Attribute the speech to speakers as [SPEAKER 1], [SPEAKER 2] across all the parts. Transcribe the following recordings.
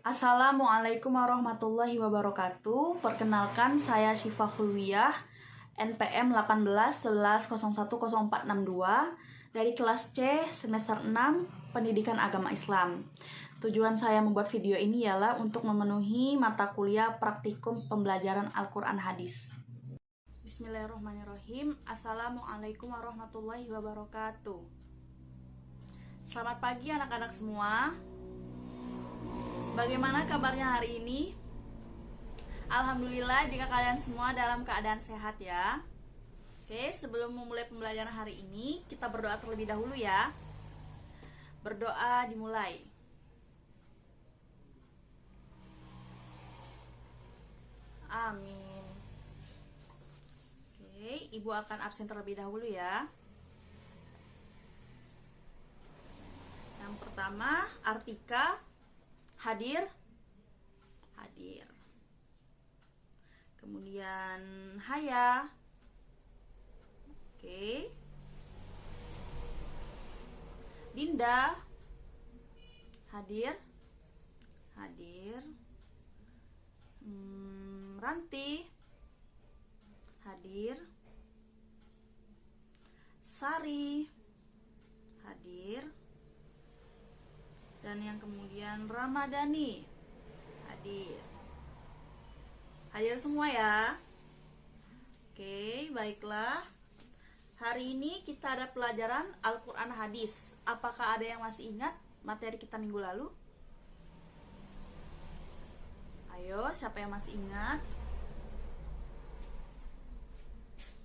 [SPEAKER 1] Assalamualaikum warahmatullahi wabarakatuh. Perkenalkan, saya Syifa Khulwiyah, NPM 1811010462 dari kelas C semester 6 Pendidikan Agama Islam. Tujuan saya membuat video ini ialah untuk memenuhi mata kuliah praktikum pembelajaran Al-Quran Hadis. Bismillahirrahmanirrahim. Assalamualaikum warahmatullahi wabarakatuh. Selamat pagi anak-anak semua. Bagaimana kabarnya hari ini? Alhamdulillah jika kalian semua dalam keadaan sehat ya. Oke, sebelum memulai pembelajaran hari ini, kita berdoa terlebih dahulu ya. Berdoa dimulai. Amin. Oke, Ibu akan absen terlebih dahulu ya. Yang pertama, Artika. Hadir. Kemudian Haya. Oke. Dinda. Hadir. Ranti. Hadir. Sari. Hadir. Dan yang kemudian Ramadhani. Hadir semua ya. Oke, baiklah. Hari ini kita ada pelajaran Al-Quran Hadis. Apakah ada yang masih ingat materi kita minggu lalu? Ayo, siapa yang masih ingat?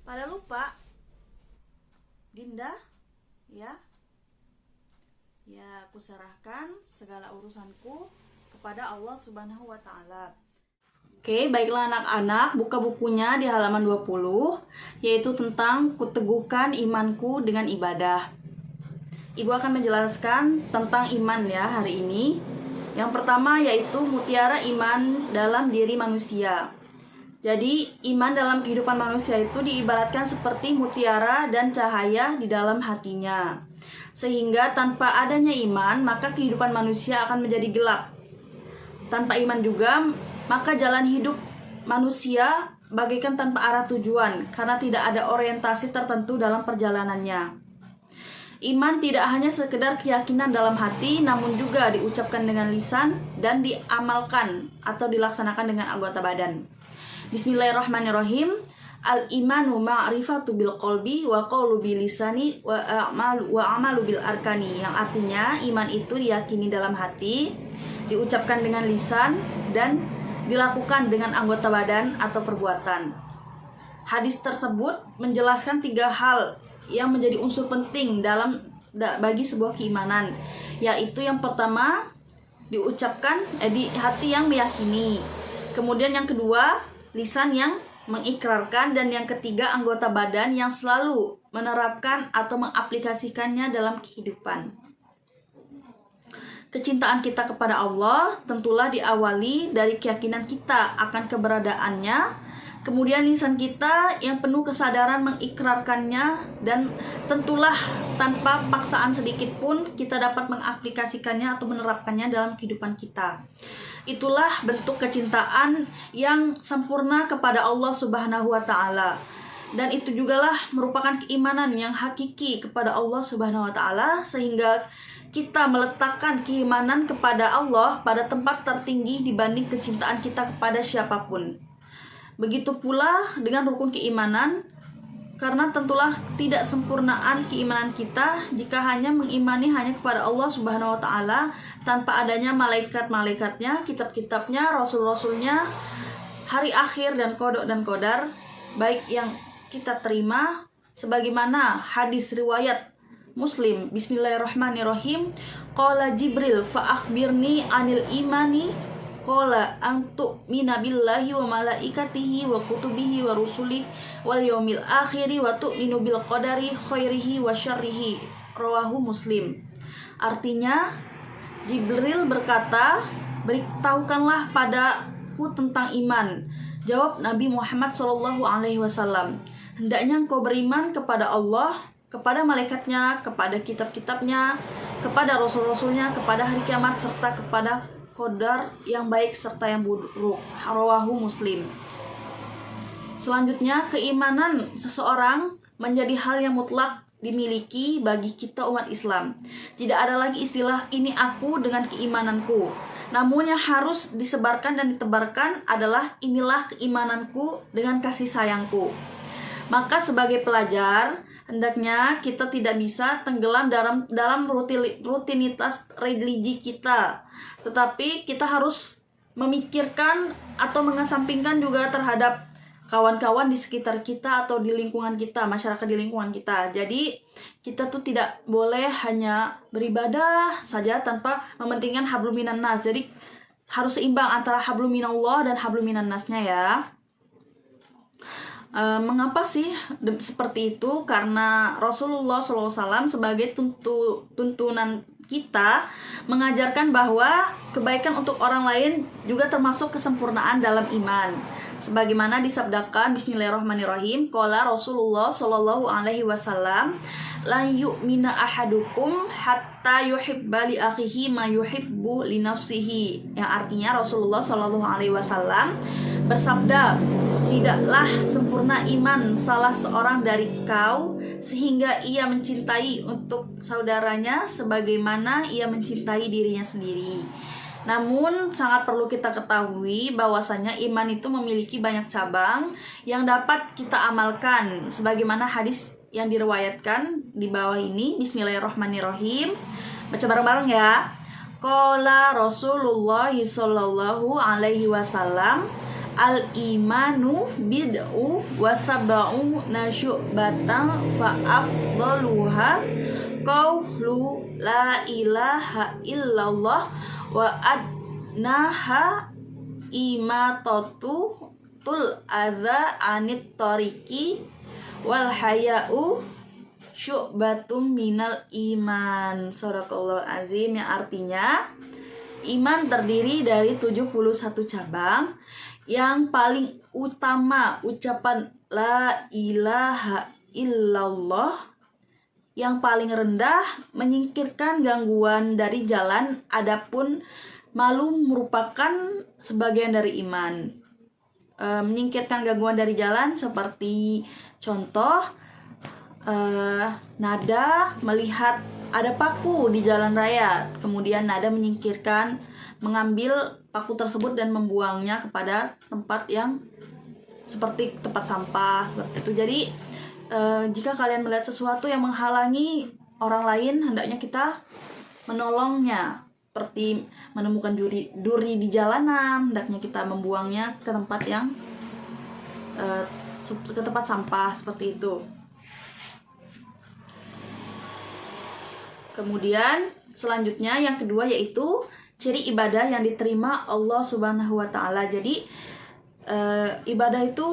[SPEAKER 1] Pada lupa? Dinda? Ya? Ya, aku serahkan segala urusanku kepada Allah Subhanahu wa Ta'ala. Oke, baiklah anak-anak, buka bukunya di halaman 20, yaitu tentang kuteguhkan imanku dengan ibadah. Ibu akan menjelaskan tentang iman ya hari ini. Yang pertama yaitu mutiara iman dalam diri manusia. Jadi, iman dalam kehidupan manusia itu diibaratkan seperti mutiara dan cahaya di dalam hatinya. Sehingga tanpa adanya iman, maka kehidupan manusia akan menjadi gelap. Tanpa iman juga, maka jalan hidup manusia bagaikan tanpa arah tujuan, karena tidak ada orientasi tertentu dalam perjalanannya. Iman tidak hanya sekedar keyakinan dalam hati, namun juga diucapkan dengan lisan dan diamalkan atau dilaksanakan dengan anggota badan. Bismillahirrahmanirrahim. Al-imanu ma'rifatu bil qalbi wa qawlu bil lisani wa amalu bil arkani. Yang artinya iman itu diyakini dalam hati, diucapkan dengan lisan, dan dilakukan dengan anggota badan atau perbuatan. Hadis tersebut menjelaskan 3 hal yang menjadi unsur penting bagi sebuah keimanan, yaitu yang pertama diucapkan di hati yang meyakini, kemudian yang kedua lisan yang mengikrarkan, dan yang ketiga anggota badan yang selalu menerapkan atau mengaplikasikannya dalam kehidupan. Kecintaan kita kepada Allah tentulah diawali dari keyakinan kita akan keberadaannya, kemudian lisan kita yang penuh kesadaran mengikrarkannya, dan tentulah tanpa paksaan sedikit pun kita dapat mengaplikasikannya atau menerapkannya dalam kehidupan kita. Itulah bentuk kecintaan yang sempurna kepada Allah Subhanahu wa Ta'ala. Dan itu jugalah merupakan keimanan yang hakiki kepada Allah Subhanahu wa Ta'ala, sehingga kita meletakkan keimanan kepada Allah pada tempat tertinggi dibanding kecintaan kita kepada siapapun. Begitu pula dengan rukun keimanan, karena tentulah tidak sempurnaan keimanan kita jika hanya mengimani hanya kepada Allah Subhanahu wa Ta'ala tanpa adanya malaikat-malaikatnya, kitab-kitabnya, rasul-rasulnya, hari akhir, dan kodok dan kodar, baik yang kita terima sebagaimana hadis riwayat Muslim. Bismillahirrahmanirrahim. Qala Jibril fa akhbirni anil imani. Qala antu minabillahi wa malaikatihi wa kutubihi wa rusulihi wal yaumil akhiri wa tu'minu bil qadari khairihi wa syarrihi. Rawahu Muslim. Artinya, Jibril berkata, beritahukanlah padaku tentang iman. Jawab Nabi Muhammad SAW, hendaknya engkau beriman kepada Allah, kepada malaikatnya, kepada kitab-kitabnya, kepada rasul-rasulnya, kepada hari kiamat, serta kepada qadar yang baik serta yang buruk. Rawahu Muslim. Selanjutnya, keimanan seseorang menjadi hal yang mutlak dimiliki bagi kita umat Islam. Tidak ada lagi istilah ini aku dengan keimananku. Namun yang harus disebarkan dan ditebarkan adalah inilah keimananku dengan kasih sayangku. Maka sebagai pelajar, hendaknya kita tidak bisa tenggelam dalam rutinitas religi kita. Tetapi kita harus memikirkan atau mengesampingkan juga terhadap kawan-kawan di sekitar kita atau di lingkungan kita, masyarakat di lingkungan kita. Jadi kita tuh tidak boleh hanya beribadah saja tanpa mementingkan hablum minan nas. Jadi harus seimbang antara hablum minallah dan hablum minan nasnya ya. Mengapa sih seperti itu? Karena Rasulullah SAW sebagai tuntunan kita mengajarkan bahwa kebaikan untuk orang lain juga termasuk kesempurnaan dalam iman. Sebagaimana disabdakan Bismillahirrahmanirrahim, qala Rasulullah sallallahu alaihi wasallam, la yu'mina ahadukum hatta yuhibba li akhihi ma yuhibbu li nafsihi. Yang artinya Rasulullah sallallahu alaihi wasallam bersabda, tidaklah sempurna iman salah seorang dari kau sehingga ia mencintai untuk saudaranya sebagaimana ia mencintai dirinya sendiri. Namun sangat perlu kita ketahui bahwasanya iman itu memiliki banyak cabang yang dapat kita amalkan sebagaimana hadis yang diriwayatkan di bawah ini. Bismillahirrahmanirrahim. Baca bareng-bareng ya. Qala Rasulullah sallallahu alaihi wasallam, al-imanu bid'u wa sab'u nasyubatan fa afdaluha qaulu la ilaha illallah wa adnaha imatatu tul adza anit tariqi wal haya'u syu'batum minal iman. Shadaqallahul azim, yang artinya iman terdiri dari 71 cabang. Yang paling utama ucapan la ilaha illallah. Yang paling rendah menyingkirkan gangguan dari jalan, adapun malu merupakan sebagian dari iman. Menyingkirkan gangguan dari jalan seperti contoh nada melihat ada paku di jalan raya, kemudian nada menyingkirkan, mengambil paku tersebut dan membuangnya kepada tempat yang seperti tempat sampah, seperti itu. Jadi jika kalian melihat sesuatu yang menghalangi orang lain, hendaknya kita menolongnya. Seperti menemukan duri di jalanan, hendaknya kita membuangnya ke tempat yang ke tempat sampah, seperti itu. Kemudian selanjutnya yang kedua yaitu ciri ibadah yang diterima Allah Subhanahu wa taala. Jadi ibadah itu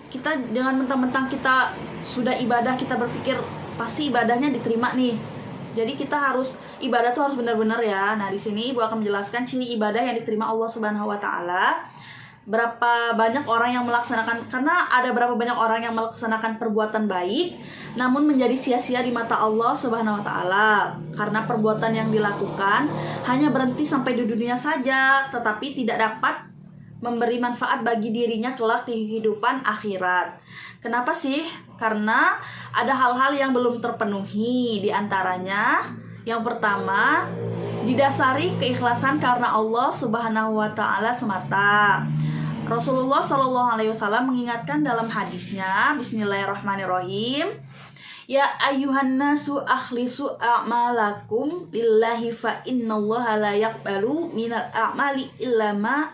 [SPEAKER 1] kita jangan mentang-mentang kita sudah ibadah kita berpikir pasti ibadahnya diterima nih. Jadi kita harus ibadah tuh harus benar-benar ya. Nah, di sini Ibu akan menjelaskan ciri ibadah yang diterima Allah Subhanahu wa taala. Berapa banyak orang yang melaksanakan, karena ada berapa banyak orang yang melaksanakan perbuatan baik namun menjadi sia-sia di mata Allah Subhanahu wa taala karena perbuatan yang dilakukan hanya berhenti sampai di dunia saja tetapi tidak dapat memberi manfaat bagi dirinya kelak di kehidupan akhirat. Kenapa sih? Karena ada hal-hal yang belum terpenuhi. Di antaranya, yang pertama, didasari keikhlasan karena Allah Subhanahu wa taala semata. Rasulullah Shallallahu alaihi wasallam mengingatkan dalam hadisnya, Bismillahirrahmanirrahim, ya ayyuhan nasu akhlisu a'malakum lillahi fa innallaha la yaqbalu minal a'mali illa ma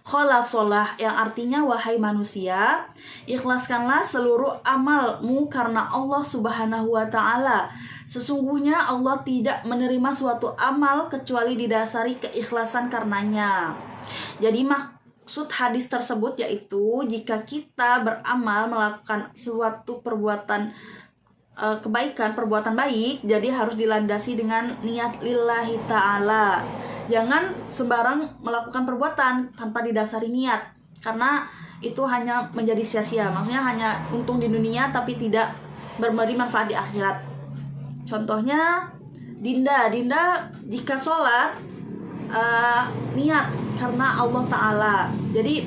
[SPEAKER 1] khalasolah, yang artinya wahai manusia, ikhlaskanlah seluruh amalmu karena Allah Subhanahu wa taala. Sesungguhnya Allah tidak menerima suatu amal kecuali didasari keikhlasan karenanya. Jadi maksud hadis tersebut yaitu jika kita beramal melakukan suatu perbuatan kebaikan, perbuatan baik, jadi harus dilandasi dengan niat lillahi ta'ala. Jangan sembarang melakukan perbuatan tanpa didasari niat, karena itu hanya menjadi sia-sia. Maksudnya hanya untung di dunia tapi tidak memberi manfaat di akhirat. Contohnya Dinda jika sholat niat karena Allah Ta'ala. Jadi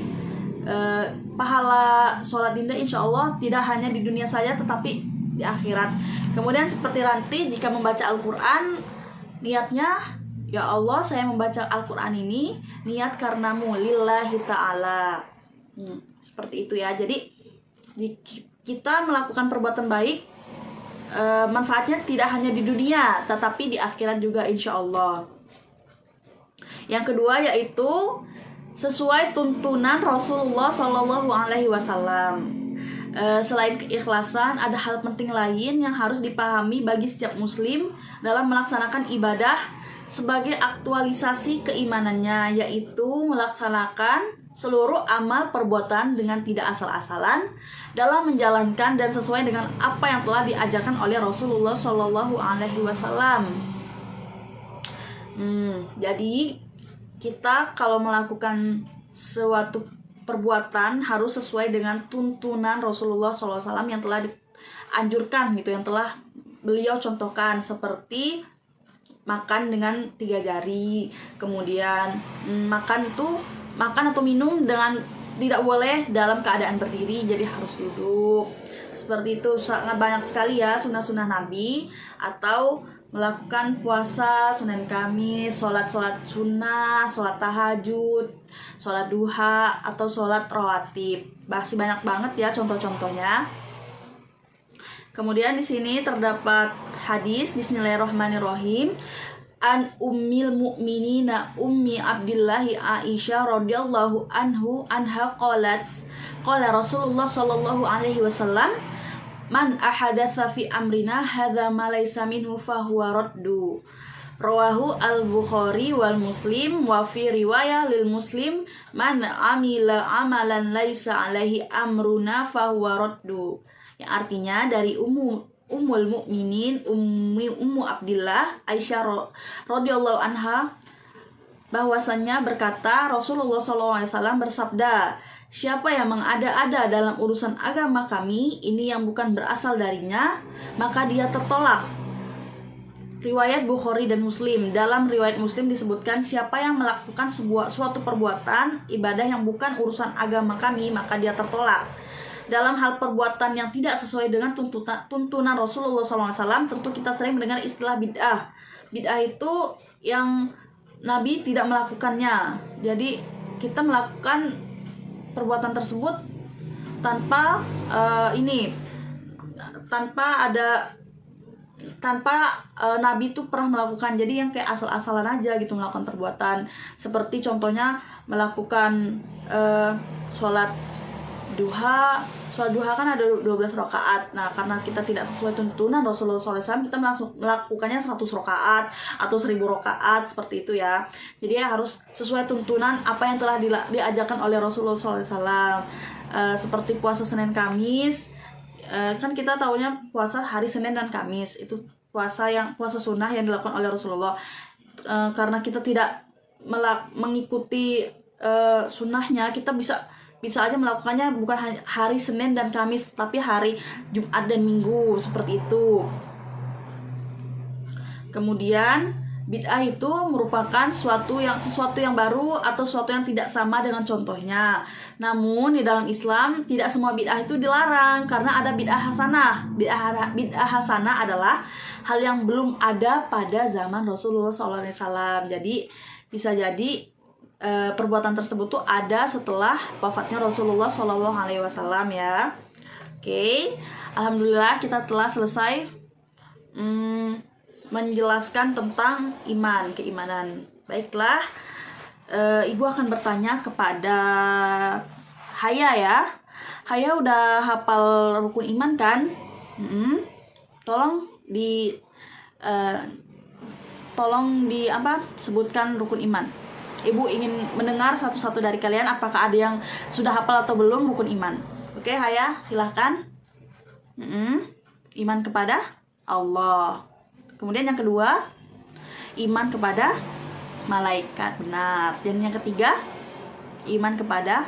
[SPEAKER 1] pahala sholat dinda insya Allah tidak hanya di dunia saja tetapi di akhirat. Kemudian seperti nanti jika membaca Al-Quran, niatnya, ya Allah saya membaca Al-Quran ini niat karenamu, lillahi ta'ala. Seperti itu ya. Jadi kita melakukan perbuatan baik, manfaatnya tidak hanya di dunia tetapi di akhirat juga insya Allah. Yang kedua yaitu sesuai tuntunan Rasulullah Shallallahu Alaihi Wasallam. Selain keikhlasan, ada hal penting lain yang harus dipahami bagi setiap muslim dalam melaksanakan ibadah sebagai aktualisasi keimanannya, yaitu melaksanakan seluruh amal perbuatan dengan tidak asal-asalan dalam menjalankan dan sesuai dengan apa yang telah diajarkan oleh Rasulullah Shallallahu Alaihi Wasallam. Jadi kita kalau melakukan suatu perbuatan harus sesuai dengan tuntunan Rasulullah SAW yang telah dianjurkan gitu, yang telah beliau contohkan, seperti makan dengan 3 jari, kemudian makan atau minum dengan tidak boleh dalam keadaan berdiri, jadi harus duduk. Seperti itu, sangat banyak sekali ya sunnah-sunnah Nabi. Atau melakukan puasa Senin Kamis, sholat sunnah, sholat tahajud, sholat duha, atau sholat rawatib. Masih banyak banget ya contoh-contohnya. Kemudian di sini terdapat hadis. Bismillahirrahmanirrahim. An ummil mu'minina ummi Abdillahi Aisyah radhiyallahu anha qalat qala Rasulullah sallallahu alaihi wasallam, man ahadatsa fi amrina hadza ma laysa minhu fahuwa raddu. Rawahu al-Bukhari wal Muslim wa fi riwayah lil Muslim man amila amalan laysa alaihi amruna fahuwa raddu. Yang artinya dari Ummul Mukminin Ummu Abdillah Aisyah radhiyallahu anha bahwasannya berkata, Rasulullah SAW bersabda, siapa yang mengada-ada dalam urusan agama kami ini yang bukan berasal darinya, maka dia tertolak. Riwayat Bukhari dan Muslim. Dalam riwayat Muslim disebutkan, siapa yang melakukan suatu perbuatan ibadah yang bukan urusan agama kami, maka dia tertolak. Dalam hal perbuatan yang tidak sesuai dengan tuntunan Rasulullah SAW, tentu kita sering mendengar istilah bid'ah. Bid'ah itu yang Nabi tidak melakukannya. Jadi kita melakukan perbuatan tersebut tanpa Nabi itu pernah melakukan. Jadi yang kayak asal-asalan aja gitu melakukan perbuatan. Seperti contohnya melakukan sholat duha. Sholat duha kan ada 12 rakaat. Nah, karena kita tidak sesuai tuntunan Rasulullah SAW, kita melakukannya 100 rakaat atau 1000 rakaat, seperti itu ya. Jadi ya harus sesuai tuntunan apa yang telah diajarkan oleh Rasulullah SAW. Seperti puasa Senin Kamis, kan kita tahunya puasa hari Senin dan Kamis itu puasa sunnah yang dilakukan oleh Rasulullah. Karena kita tidak mengikuti sunnahnya, kita bisa aja melakukannya bukan hari Senin dan Kamis, tapi hari Jumat dan Minggu, seperti itu. Kemudian bid'ah itu merupakan sesuatu yang baru atau sesuatu yang tidak sama dengan contohnya. Namun di dalam Islam tidak semua bid'ah itu dilarang, karena ada bid'ah hasanah. Bid'ah hasanah adalah hal yang belum ada pada zaman Rasulullah SAW. Jadi bisa jadi perbuatan tersebut tuh ada setelah wafatnya Rasulullah SAW ya. Oke, alhamdulillah kita telah selesai menjelaskan tentang keimanan. Baiklah, Ibu akan bertanya kepada Haya ya. Haya udah hafal rukun iman kan? Tolong sebutkan rukun iman. Ibu ingin mendengar satu-satu dari kalian apakah ada yang sudah hafal atau belum rukun iman. Oke, Haya, silahkan. Iman kepada Allah. Kemudian yang kedua, iman kepada malaikat, benar. Dan yang ketiga, iman kepada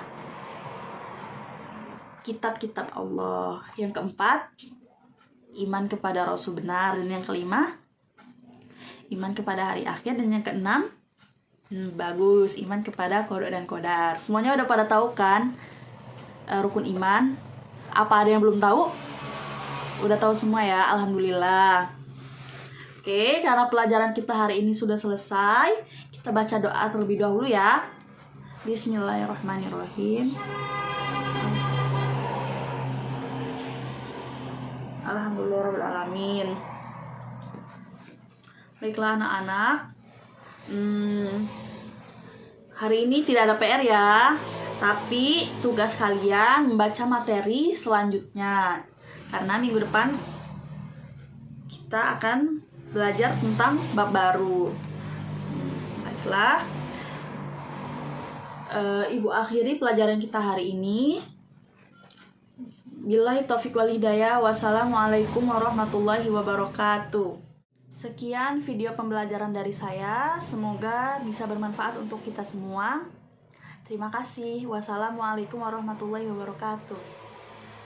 [SPEAKER 1] kitab-kitab Allah. Yang keempat, iman kepada Rasul, benar. Dan yang kelima, iman kepada hari akhir. Dan yang keenam, Bagus, iman kepada qada dan qadar. Semuanya udah pada tahu kan rukun iman? Apa ada yang belum tahu? Udah tahu semua ya, alhamdulillah. Oke, karena pelajaran kita hari ini sudah selesai, kita baca doa terlebih dahulu ya. Bismillahirrahmanirrahim. Alhamdulillahirrahmanirrahim. Baiklah anak-anak, hari ini tidak ada PR ya, tapi tugas kalian membaca materi selanjutnya. Karena minggu depan kita akan belajar tentang bab baru. Baiklah, Ibu akhiri pelajaran kita hari ini. Billahi taufiq wal hidayah. Wassalamualaikum warahmatullahi wabarakatuh. Sekian video pembelajaran dari saya. Semoga bisa bermanfaat untuk kita semua. Terima kasih. Wassalamualaikum warahmatullahi wabarakatuh.